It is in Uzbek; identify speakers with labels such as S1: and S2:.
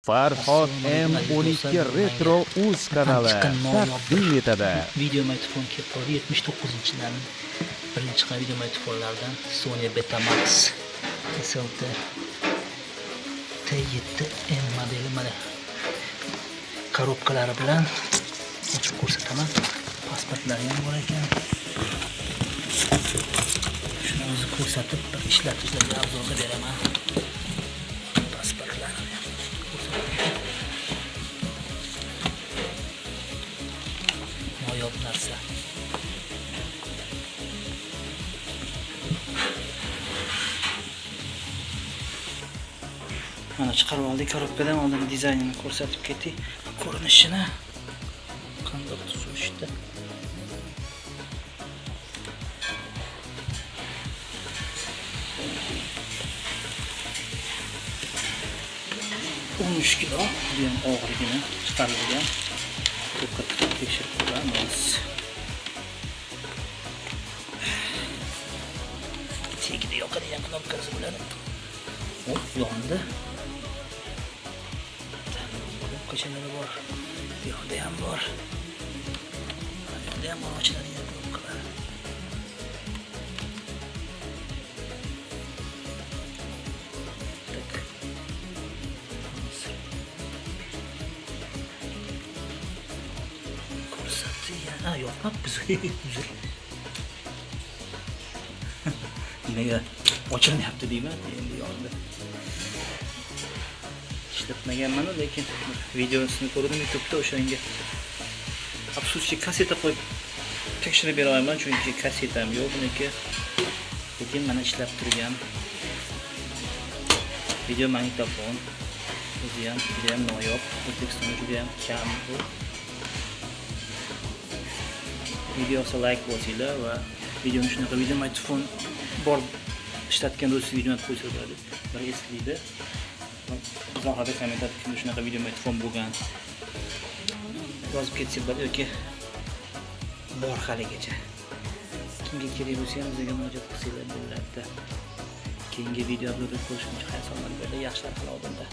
S1: Farhod M12 Retro Uz kanali taqdim etadi.
S2: Video mikrofon kelib qoldi 79-dan birinchi chiqqan video mikrofonlardan Sony Betamax SLT T7M modeli mana korobkalari bilan ochib ko'rsataman. Pasportlari ham bor ekan. Shuni o'zi ko'rsatib bir ishlatishlarga obzorga beraman. Noyob narsa. Mana chiqarib oldik korobkadan, oldin dizaynini ko'rsatib ketdik. Ko'rinishini qanday tuzishdi. $13 kilo, bu ham og'irligini chiqarilgan. Diqqatli tekshirib ko'ramiz. Tegida yoqadigan knopkasi bilan. Hop, yondi. Qachonlar bor? Bu yoqda ham bor. Bu yoqda ham bor ochiladigan knopkalar. Ha, yopmabmiz. Nimaga ochilmayapti deyman endi yondi. Ishlatmaganman, lekin videosini ko'rdim YouTube'da, o'shanga. Afsuski kaseta qo'yib tekshirib bera olmayman, chunki kasetam yo'q buniki. Lekin mana ishlab turgan video magnitofon. O'zi ham juda ham noyob, O'zbekistonda juda ham kam bu. Videosi like bosinglar va videoni shunaqa video mikrofon bor ishlatgan do'stingiz jo'natib qo'ysa bo'ladi. Bir eslaydi. Izohlarda kommentar qilib shunaqa video mikrofon bo'lgan yozib ketsa bo'ladi yoki bor haligacha. Kimga kerak bo'lsa ham bizga murojaat qilsanglar bo'ladida. Keyingi video upload ko'rishguncha xayr-salomat bo'linglar, yaxshilar qiladi.